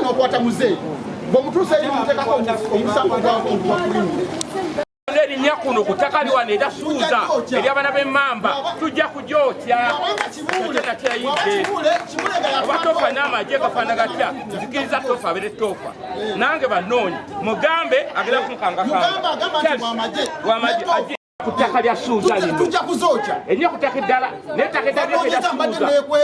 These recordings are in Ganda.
n'okwata muzeeyi bw'omutuusa eri muteekako omusango gwa kulimi erinnya kuno ku ttaka liwano era Suuza eri abaana b'emmamba tujja kugyokya kyokya kyayidde oba Topher n'amagye gafaana gatya nzikiriza Topher abeere Topher nange banoonyi mugambe agenda kumukangakangamagye ku ttaka lya Suuza lino tujja kuzookya ennyo ku ttaka eddala n'ettaka eddala lya Suuza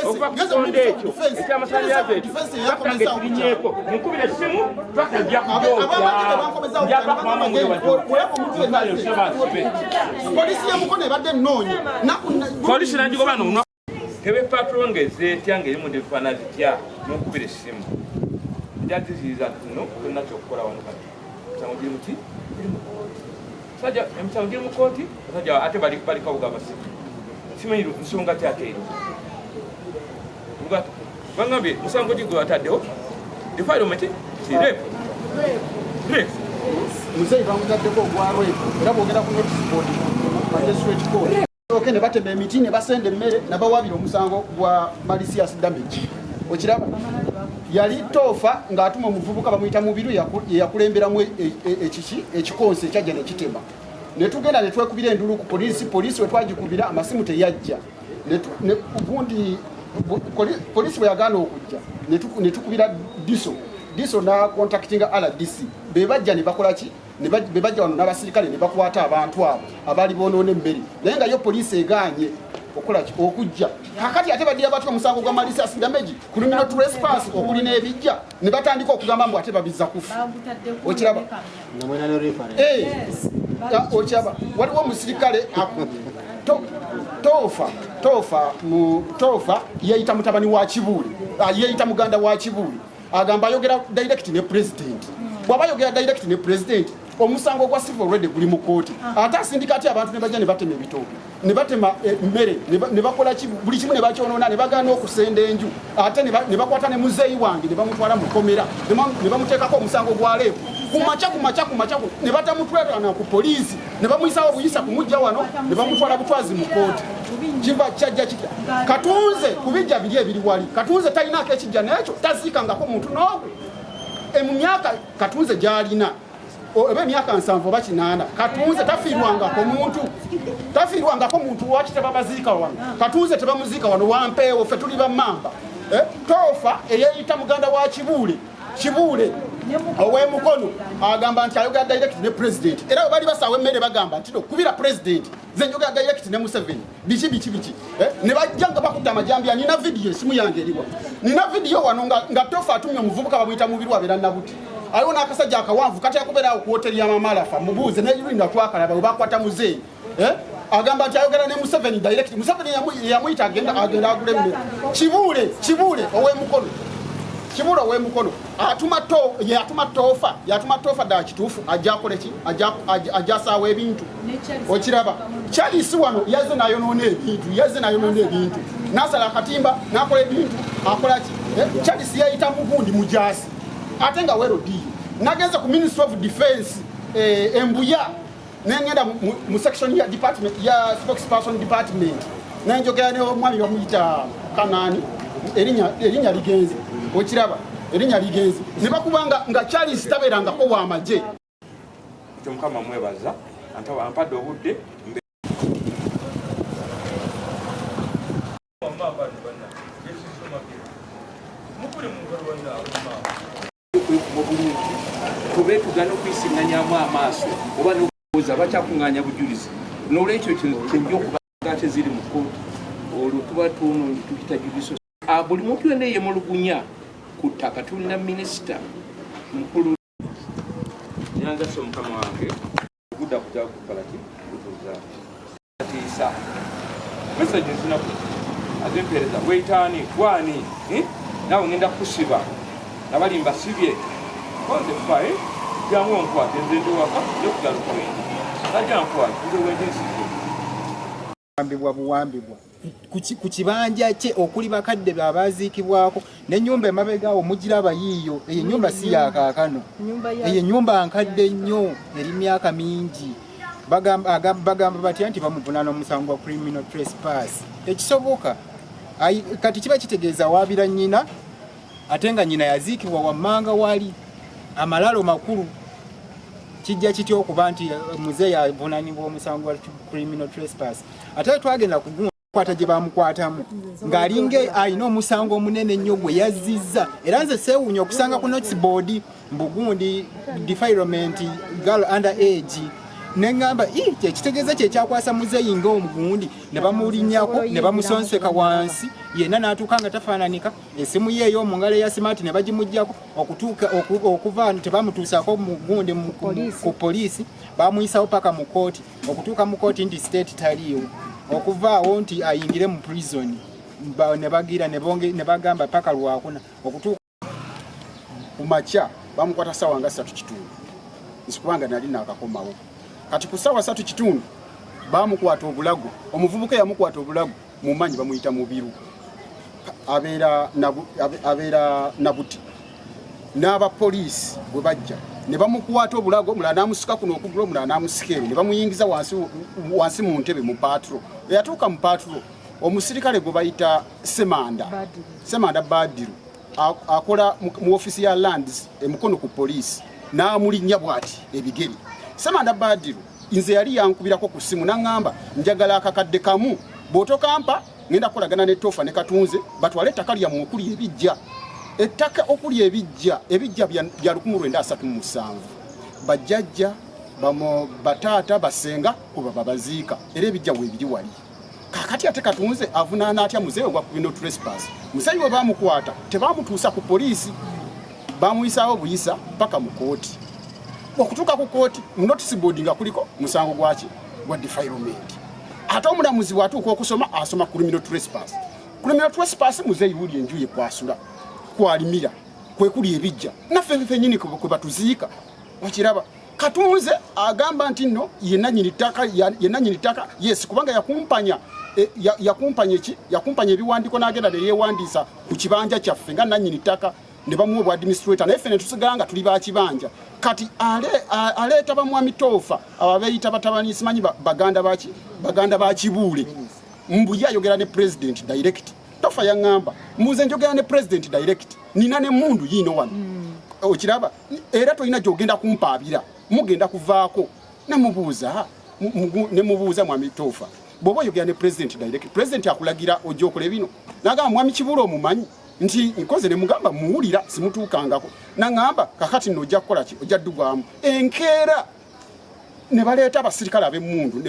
okuva ku kikonde ekyo ekyamasanyalaze ekyo twatange tulinyeeko munkubira essimu twatajja kugyokya njaba kumama polisi ya Mukono ebadde nnoonya polisi nagigoba n'olunaku tebe patrongeze etya ng'erimu ndebifaana zitya n'okubira essimu ejaziziriza tuno tolina kyokukola wano kati emisango giri muki sajja emisango giri mu kooti basajja ate balikabuga abasimu simanyi nsonga tyate eri bangambye musango gigwe ataddewo defilement sirepu muzeeyi bamutaddeko ogwa repu era bwogera ku notice board magistrate court oke ne batema emiti ne basenda emmere nabawabira omusango gwa malicious damage okiraba yali Topher ng'atuma omuvubuka bamuyita Mubiru yakulemberamu ekikonsi ekyajja nekitema ne tugenda ne twekubira endulu ku polisi we twagikubira amasimu teyajja gundi polisi bwe yagaana okujja ne tukubira diso na contactinga RDC bebajja ne bakola ki bebajja wano n'abasirikale ne bakwata abantu abo abaali bonoona emmere naye nga yo polisi egaanye okola ki okujja kakati ate badde abatwa omusango gwa malicious damage criminal trespass okuli n'ebijja ne batandika okugamba mbu ate babizza kufa okiraba okiraba waliwo omusirikale Topher yeyita mutabani wa Kibuule yeyita muganda wa Kibuule agamba ayogera direct ne president bw'aba ayogera direct ne president omusango gwa civil already guli mu kooti ate asindika ati abantu ne bajja ne batema ebitooke ne batema emmere ne bakola buli kimu ne bakyonoona ne bagaana okusenda enju ate ne bakwata ne muzeeyi wange ne bamutwala mu kkomera ne bamuteekako omusango gwa leevu kumaca ne batamutwalana ku poliisi ne bamuyisawo buyisa kumujja wano ne bamutwala butwazi mu kooti kiva kyajja kitya Katunze kubijja biri ebiri wali Katunze talinaako ekijja n'ekyo tasiikangako muntu n'ogwe mu myaka Katunze gy'alina ebe myaka 7 oba 8 Katunze tafiirwangako muntu waki tebabaziika wano Katunze tebamuziika wano wampeewo ffe tuli bammamba Topher eyeyita muganda wa Kibuule ow'Emukono agamba nti ayogera direct ne president era bali basaawa emmere bagamba nti kubira president ze njogera direct ne Museveni biki ne bajja nga bakutta amajambya nina video esimu yange eriwa nina video wano nga Topher atumye omuvubuka bamuyita Mubiru abeera Nabuti aliwo n'akasajja akawanvu kati yakubeera ku woteri y'amamalafa mubuuze n'erulinda twakalaba we bakwata muzeeyi agamba nti ayogera ne Museveni direct Museveni yamuyita agenda agula emmere Kibuule ow'Emukono Kibuule ow'Emukono atuma Topher ddala kituufu ajja akole ki ajja asaawa ebintu okiraba Charles wano yazze nayonoona ebintu n'asala akatimba n'akola ebintu akola ki Charles yayita mugundi mujaasi ate nga werodiyo nagenze ku Ministry of Defense embuya nengenda mu section ya department ya spokesperson department nenjogera ne omwami bamuyita Kanani erinya ligenzi okiraba erinya ligenzi ne bakubanga nga Charles tabeerangako w'amagye ekyo mukama mwebaza ampadde obudde tube tugana okuyisiŋŋanyamu amaaso oba n'okubuuza bakyakuŋŋaanya bujulizi n'olwekyo kyenja okubanga ate ziri mu kkooti olwo tuba tuyita judiso buli muntu yonna eyemulugunya ku ttaka tulina minisita mukulu yanzasa omukama wange ogudda kujjakukola ki kutuza natisatisa mesaje zinaku azempereza weitaani gwani nawe ngenda kusiba nabalimba sibye konze faye jangu onkwate nzende waka yokugaluka wendi najja nkwate nze wendi nsize buwambibwa ku kibanja kye okuli bakadde abaziikibwako n'ennyumba emabegaawo mugiraba yiiyo eyo ennyumba si yakaakano eyo ennyumba nkadde nnyo eri myaka mingi bagamba batya nti bamuvunaana omusango gwa criminal trespass tekisoboka kati kiba kitegeeza waabira nnyina ate nga nnyina yaziikibwa wammanga wali amalalo makulu. Kijja kitya okuba nti muzeeyi avunaanibwa omusango gwa criminal trespass. Ate twagenda kukwata gye bamukwatamu ng'alinga alina omusango omunene ennyo gwe yazzizza. Era nze seewuunya okusanga ku notice board Mbugundi defilement girl under age. Nengamba ekitegeeza kye kyakwasa muzeeyi ng'omugundi ne bamulinnyako ne bamusonseka wansi yenna n'atuuka nga tafaananika essimu ye ey'omu ngalo eya smart ne bagimuggyako okuva tebamutuusako mugundi ku poliisi bamuyisawo paka mu kooti okutuuka mu kooti nti state taliiwo okuvaawo nti ayingire mu prison ne bagira ne bagamba paka lwakuna okutuuka ku makya bamukwata ssaawa nga 3:30 nsikubanga nali naakakomawo. Kati ku ssaawa 3:30 bamukwata obulago. Omuvubuka yamukwata obulago mumanyi bamuyita Mubiru. Abeera Nabuti. N'abapoliisi bwe bajja ne bamukwata obulago, mulala n'amusika kuno okugula, omulala n'amusikeero ne bamuyingiza wansi mu ntebe mu patrol. Eyatuuka mu patrol omusirikale gwe bayita Semanda Badiru akola mu ofisi ya Lands Emukono ku poliisi n'amulinnya bw'ati ebigeri. Semanda Badiru nze yali yankubirako ku simu n'angamba njagala akakadde kamu bw'otokampa ngenda kukolagana ne Topher ne Katunze batwale ettaka lyammwe okuli ebijja. Ettaka okuli ebijja bya 1937 bajjajja bataata basenga kuba babaziika era ebijja weebiri wali. Kakati ate Katunze avunaana atya muzeeyi gwa criminal trespass. Muzeeyi we bamukwata tebamutuusa ku poliisi bamuyisaawo buyisa paka mu kooti. Okutuuka ku kooti mu notice board nga kuliko musango gwaki gwa defilement. Ate omulamuzi bw'atuuka okusoma asoma criminal trespass. Criminal trespass muzeeyi wuli enjuye kwasula kwalimira kwe kuli ebijja naffe ffennyini kwe batuziika wakiraba. Katunze agamba nti nno yenna nyini ttaka yes kubanga yakumpanya ebiwandiiko n'agenda ne yeewandiisa ku kibanja kyaffe nga nannyini ttaka ne bamuwa obwa administrator naye ffe ne tusigala nga tuli ba kibanja. Kati aleeta bamwami Topher ababeeyita batabani simanyi baganda ba Kibuule mbu ye ayogera ne president direct. Topher yaŋŋamba muze njogera ne president direct nina ne mundu yiino wano okiraba era tolina gy'ogenda kumpaabira mugenda kuvaako nemubuuza mwami Topher bw'oba oyogera ne president direct president akulagira ojja okola bino n'agamba mwami Kibuule omumanyi nti nkoze ne mugamba muwulira simutuukangako n'aŋŋamba kakati nno ojja kukola ki ojja ddugwamu enkeera ne baleeta abasirikale ab'emmundu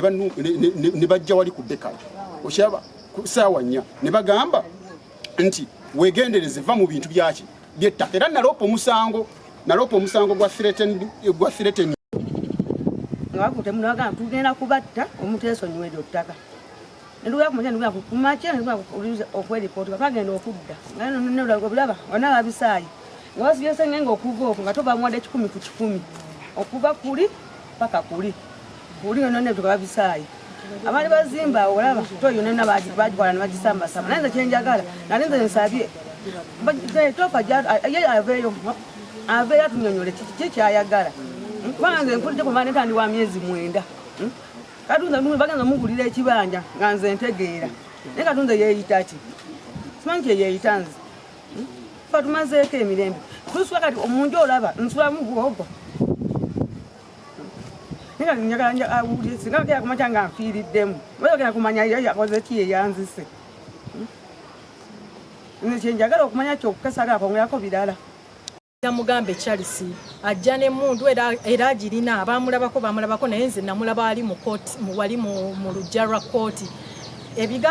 ne bajja wali ku Bekala okiraba ku ssaawa 4 ne bagamba nti weegendereze va mu bintu byaki by'ettaka era naloopa omusango gwa threatened ngakute munaga tugenda kubatta omuteso nywero ttaka nduga kumanya nduga kumache nduga okweli poti bakagenda okudda ngano nne bulaba wana abisayi ngawasi byose ngengo okuva okwo ngatoba mwade 10 ku 10 okuva kuli paka kuli none tukabisayi abali bazimba olaba toyo nena bajikwala nabajisamba sama nanze kyenjagala nalinze nsabye Topher ye aveyo tunyonyole kiki kyayagala banze nkulije ku mane kandi wa myezi 9 Katunze nuwe baganza mugulira ekibanja nganze ntegeera ne Katunze yeeyitaki simanyi yeeyitanze fatumazeeko emirembe tuswa kati omunju olaba nsula mu bwogo nika nyaganja awuli singa kya kumachanga mfiiriddemu bayogera kumanya yakoze ki yeyanzise njagala okumanya kyokukasala akongera birala Mugambe Charles ajja ne mundu era agirina bamulabako naye nze namulaba ali mu court wali mu mulujja lwa court ebiga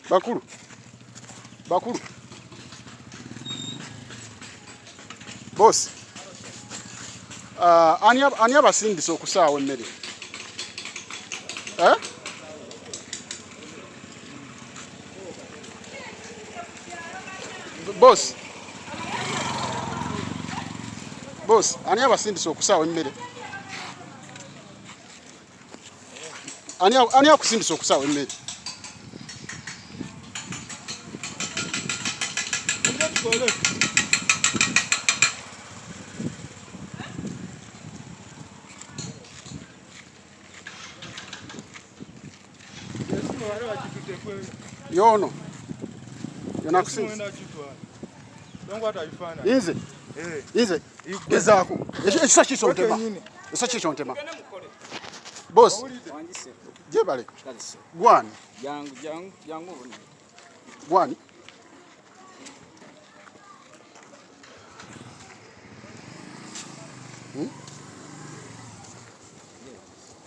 Bakulu boss ani abasindisa okusaawa emmere boss ani abasindisa okusaawa emmere Ani akusindisa okusaawa emmere? Yono. Yona akusindisa. Inze. Gezaako. Ekisa kisontema. Ekisa kisontema. Boss. Jebale. Gwani. Jangu. Gwani.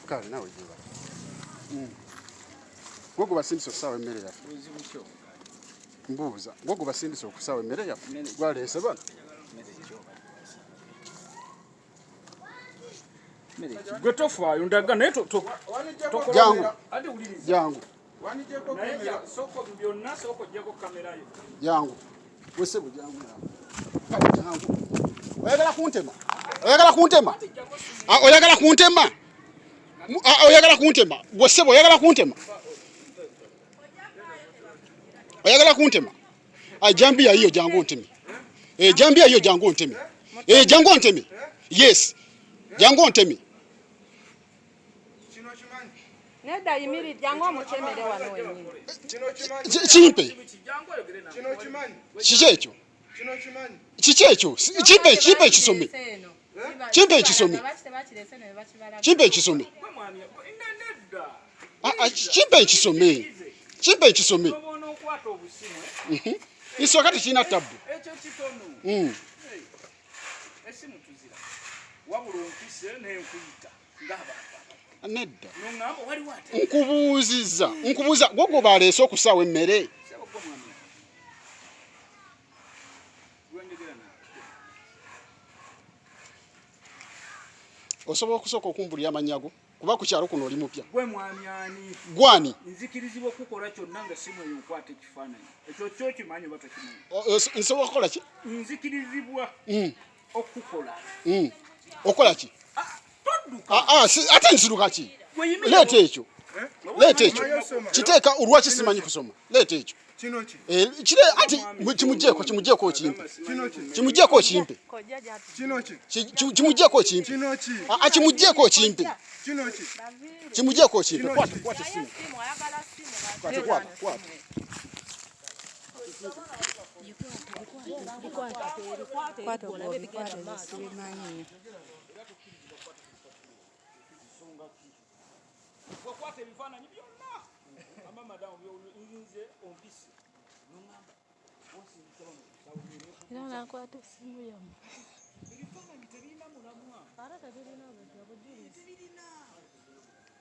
Kale nawe jebale. Gogo basindisa okusaawa emmere yaffe. Mbuuza. Gogo basindisa okusaawa emmere yaffe. Gwaleese bana. Gwe tofaayo ndaga naye Jangu. Jangu. Wesebo jangu. Oyagala kuntema? Oyagala kuntema? Wesebo oyagala kuntema? Oyagala kuntema? Jambia hiyo jangu ntemi. Jambia hiyo jangu ntemi. Jangu ntemi. Yes. Jangu ntemi. Neda yimiri jangu omuchemere wano wenyini. Chimpe. Chichecho. Chimpe chisome. Chimpe chisome. Chimpe chisome. Iso kati china tabu. Nedda. Nkubuuza gogo baleese okusaawa emmere. Osobola okusooka okumbulira amanyago kuba ku kyalo kuno oli mupya. Gwe mwami ani? Gwani. Nzikirizibwa okukola kyonna nga simu eyo nkwata ekifaananyi. Ekyo kyo kimanyi oba tokimanyi? Nsobola okukola ki? Nzikirizibwa okukola. Okola ki? Ate nsiruka ki? Leeta ekyo. Kiteeka olwaki simanyi kusoma. Leeta ekyo. Kire ati kimugyeko okimpe. Kimugyeko okimpe. Kimugyeko okimpe. Kimugyeko okimpe. Kimugyeko okimpe. Kwata simu. Kwata. Wakwata ebifaananyi byonna amba madamu byinze ompisi nongamba era nakwata essimu yamu ebifaananyi tebirina mulamwa ara tebirina bujulizi tebirina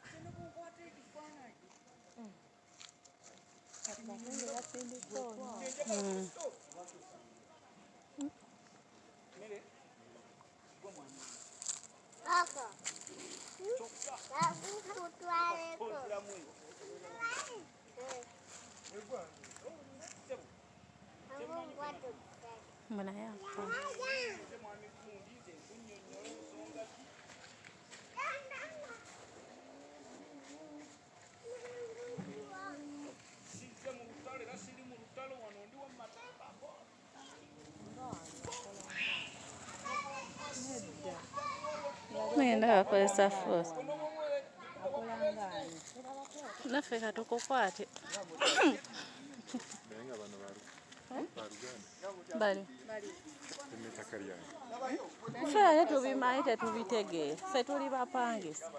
kyene bwokwata ekifaananyi Mbona yapa Nenda wakozesa force naffe katukukwate bali ffe tubimanyi tetubitegeera ffe tuli bapangisa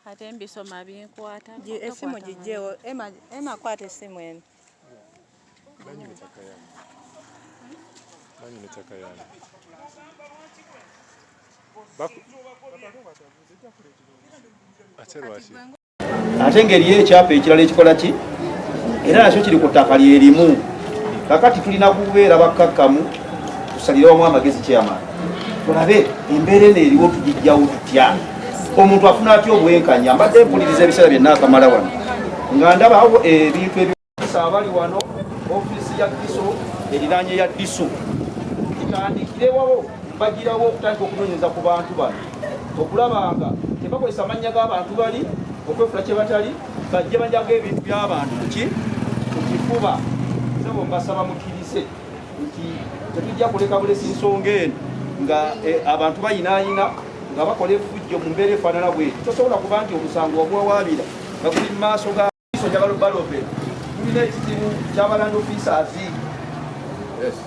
ate mbisoma binkwata esimu gijjeewo ema kwata esimu eno Manyine taka yange. Ate ngeri ekyapa ekirala ekikola ki era nakyo kiri ku ttaka lyerimu kakati tulina kubeera bakkakkamu tusalire wamu amagezi kyamaani tulabe embeera eno eriwo tugijjawo tutya omuntu afuna atya obwenkanya mbadde mpuliriza ebiseera byonna akamala wano nga ndabawo ebintu ebisa abali wano ofiisi ya diso eriraanye ya diso tutandikirewo mbagirawo okutandika okunoonyeza ku bantu bano okulaba nga tebakozesa amannya g'abantu bali okwefula kye batali bajje banjaga ebintu by'abantu ku kifuba sebo mbasaba mukkirize nti tetujja kuleka bulesi nsonga eno nga abantu bayinaayina nga bakola effujjo mu mbeera efaanana bweti tosobola kuba nti omusango ogwawaabira nga guli mu maaso gaiso gyabalobalobe tulina ekizibu ky'abalanda officers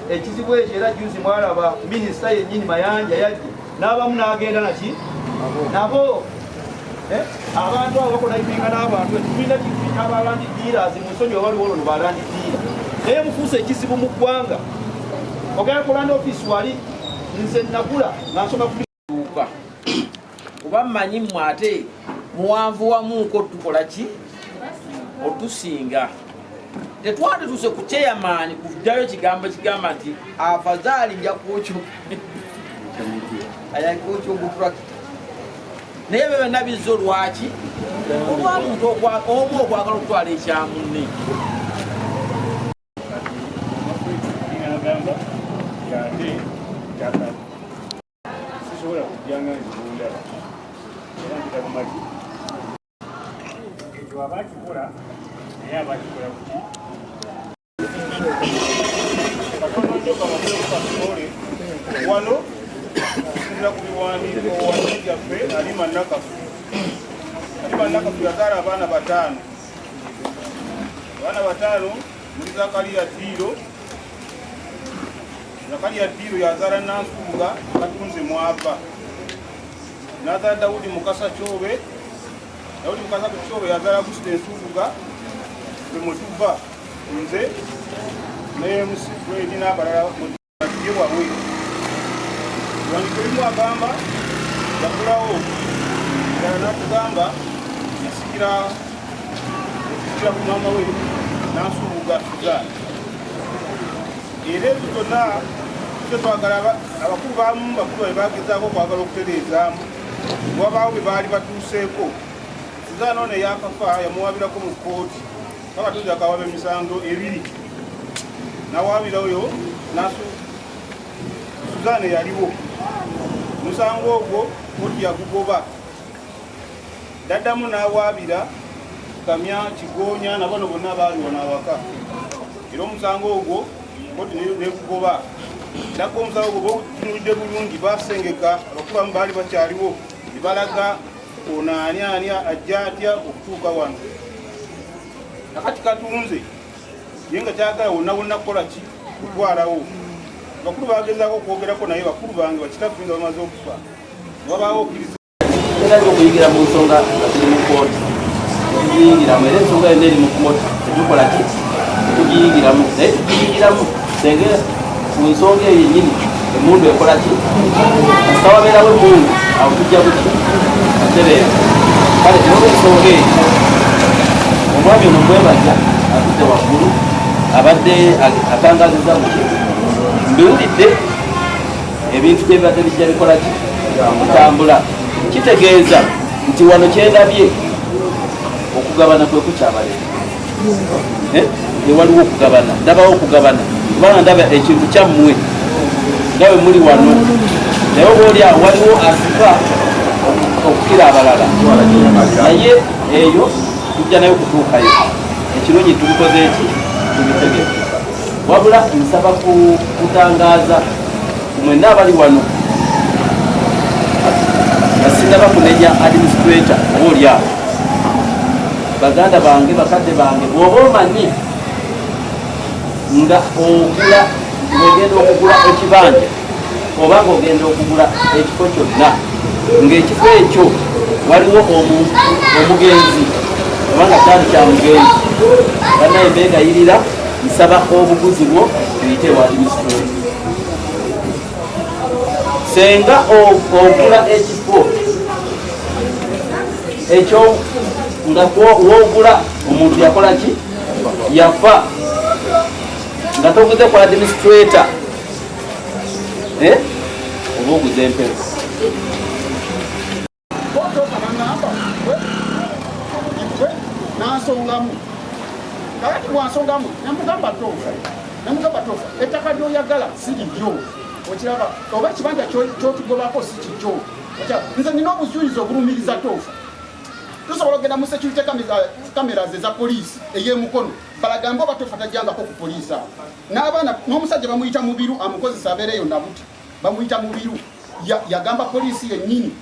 ekizibu ekyo era juzi mwalaba minisita yennyini Mayanja yajje n'abamu n'agenda naki nabo abantu abo bakola ipinga n'abantu tulina kibiina abalandi dealers mu nsonyi wabaliwo olwo balandi dealer naye mufuusa ekizibu mu ggwanga ogenda kulanda office wali nze nagula nga nsoma kutuuka kuba mmanyi mmwe ate muwanvu wamuuko tukola ki otusinga tetwandituuse ku chairman kuddayo ekigambo kigamba nti afazaali nja kwokyo ayakwokyo ogutrakita naye be byonna bizzo lwaki olwamuntu omu okwagala okutwala ekyamunne sisobola kujjanga nzibundaba era nzitakumaki ekyo abakikola naye abakikola kuki katonojokabamulekusasole wano okusinzira ku biwandiiko wansi gyaffe alima nakafu yazaala abaana bataano muli zakaliya ddiiro yazaala nansuuga katunze mwava nazaala dawudi mukasa kyobe yazaala gusita ensuubuga bemwetuva nze nemusifredi n'abalala ye bwabwe wandiiko agamba yakulawo era natugamba yasikira ku maama we nansuubuga Suzaana era ebyo byonna kyo twagala abakulu bamu bakulu babe bagezaako okwagala okutereezaamu wabaawo be baali batuuseeko Suzaana ono eyakafa yamuwabirako mu kkooti kabatunzi akawaba emisango 2 nawabira oyo Suzaana yaliwo musango ogwo kkooti yagugoba daddamu n'awaabira Kamya Kigonya nabano bonna baali wano awaka era omusango ogwo kkooti negugoba ddaga omusango ogwo botunulidde bulungi basengeka abakulu bamu baali bakyaliwo nebalaga ono ani ajja atya okutuuka wano nakati katunze ye nga kyagala wonna kukola ki kutwalawo bakulu bagezaako okwogerako naye bakulu bange bakitaffe nga bamaze okufa wabaawo okkiriza okuyigira mu nsonga ziri mu kooti tugiyingiramu era ensonga yonna eri mu kooti tetukola ki tetugiyingiramu naye tugiyingiramu senge ku nsonga eyo yennyini emundu ekola ki asitawabeerawo emundu awo tujja buki atereera kale tinoba ensonga eyo omwami ono mwebaza atudde waggulu abadde atangaziza muki mbiwulidde ebintu byebibadde bijja bikola ki kutambula kitegeeza nti wano kyendabye okugabana kwe kukyabaleero ewaliwo okugabana ndabawo okugabana kubanga ndaba ekintu kyammwe nga bwe muli wano naye oba oli awo waliwo asifa okukira abalala naye eyo tujja nayo kutuukayo ekirungi tubikoze eki tubitegeke wabula nsaba kutangaaza mwenna abali wano basinga bakunenya administrator oba oli awo baganda bange bakadde bange bw'oba omanyi nga ogula ng'ogenda okugula ekibanja oba ng'ogenda okugula ekifo kyonna ng'ekifo ekyo waliwo omugenzi obanga kyali kya mugenzi bannaye beegayirira nsaba obuguzi bwo tuyite wa administrator senga ogula ekifo ekyo nga wogula omuntu yakola ki yafa nga toguze ku administrator oba oguze empewo nansongamu kakati bwansongamu namugamba Topher ettaka lyoyagala si liryo okiraba oba ekibanja kyotugobako si kikyo nze nina obujulizi obulumiriza Topher. Tusobola okugenda mu security cameras eza poliisi ey'Emukono balagamba oba Topher tajjangako ku poliisi awo. N'abaana n'omusajja bamuyita Mubiru amukozesa abeereyo nabuti bamuyita Mubiru yagamba poliisi yennyini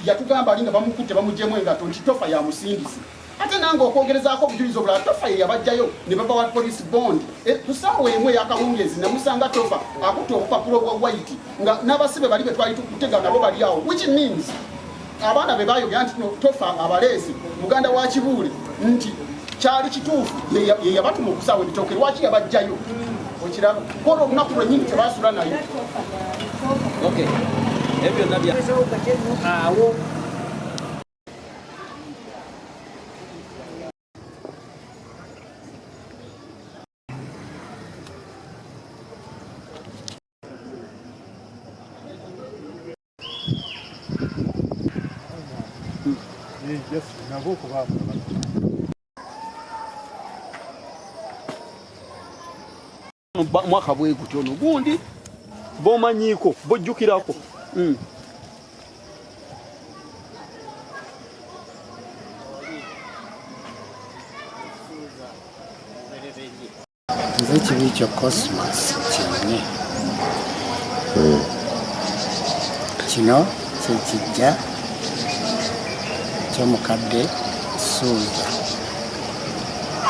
yatugamba ali nga bamukutte bamugyemu engato nti Topher yamusindise. Ate nange okwogerezaako obujulizi obulala Topher ye yabajjayo ne baba wa police bond ku ssaawa emu ey'akawungeezi namusanga Topher akutte obupapula obwa white nga n'abasibe bali be twali tukutega nabo bali awo, which means abaana be bayogera nti Topher abaleesi muganda wa Kibuule nti kyali kituufu ye yabatuma okusaawa ebitooke lwaki yabajjayo okiraba kono olunaku lwennyini tebasula nayo. Ebyo nabya awo mwaka bwe gutyo no gundi bomanyiiko bojjukirako. Nze ekibi kyo Cosmas kyenne kino kyekijja ky'omukadde Suzaana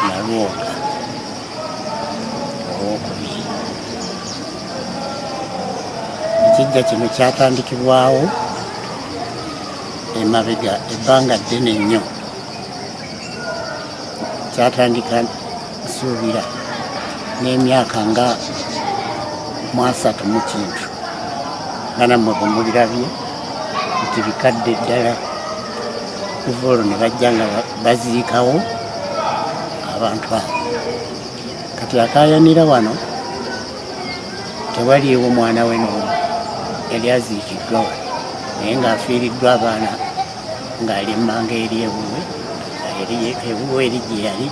Nalwoga owokubiri. Ekijja kino kyatandikibwawo emabega ebbanga ddene nnyo. Kyatandika nsuubira n'emyaka nga 30 mu kintu nga nammwe bwe mulirabye nti bikadde ddala. Kuva olwo ne bajja nga baziikawo abantu abo. Kati akaayanira wano tewaliiwo mwana we n'omu yali aziikiddwa wano naye ng'afiiriddwa abaana ng'ali emmanga eri ewuwe eri gye yali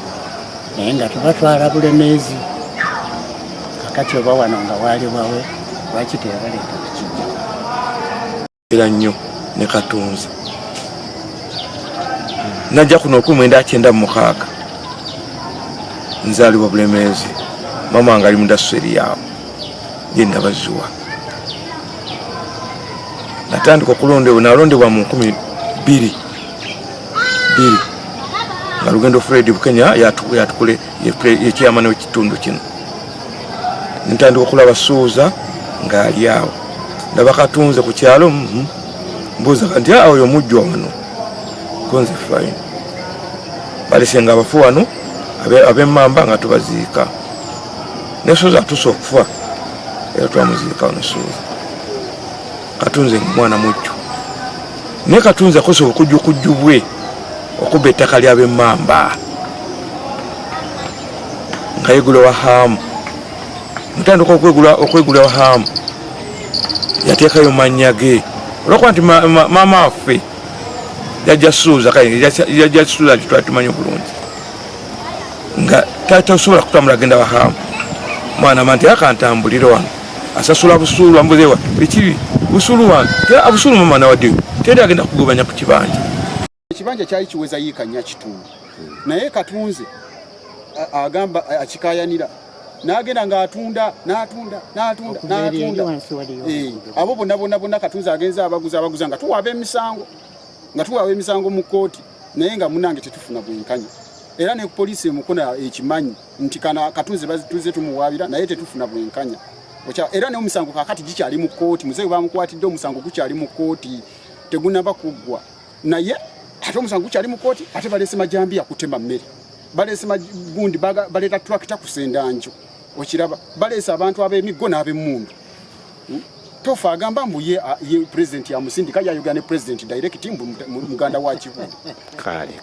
naye nga tubatwala Bulemeezi. Kakati oba wano nga waali wawe lwaki teyabaleeta kukijja era nnyo ne Katunze najja kuno 1996 nzaalibwa Bulemeezi. Mama wange ali mu Nasuuti yaabwe gye ndabaziwa. Natandika okulondebwa nalondebwa mu 2002 nga Lugendo Fred Bukenya yatukule yekyamani w'ekitundu kino. Ntandika okulaba Suuza ng'ali awo ndaba Katunze ku kyalo mbuuza nti oyo mujjwa wano Akunze fine. Balesenga abafu wano ab'emmamba nga tubaziika. Ne Suuza atuuse okufa era twamuziika wano Suuza. Katunze mwana mujju. Ne Katunze akoze okujjukujju bwe okubba ettaka ly'ab'emmamba nga yegula wa Hamu. Mutandika okwegula wa Hamu yateekayo mannya ge olwokuba nti maama waffe yajja Suuza yajja Suuza tumanyi bulungi nga tasobola kutambula agenda wa Hamu. Mwana manti akantambulire wano asasula busuulu ambuzeewa ekiri busuulu wange busuulu mama nawaddeyo teri agenda kugobanya ku kibanja. Ekibanja kyali kiweza yiika 4 kitundu naye Katunze agamba akikaayanira n'agenda ng'atunda abo bonna Katunze agenza abaguza nga tuwaaba emisango mu kkooti naye nga munange tetufuna bwenkanya. Era ne poliisi Mukono ekimanyi nti kana Katunze tuze tumuwaabira naye tetufuna bwenkanya. Era n'omusango kakati gikyali mu kkooti, muzeeyi bamukwatidde omusango gukyali mu kkooti tegunaba kuggwa naye ate omusango gukyali mu kkooti ate baleese majambiya kutema mmere baleese gundi baleeta tractor kusenda njo okiraba baleese abantu ab'emiggo n'ab'emmundu. Topher agamba mbu ye president ya musindika ya Uganda president direct muganda wa Kibuga. Kale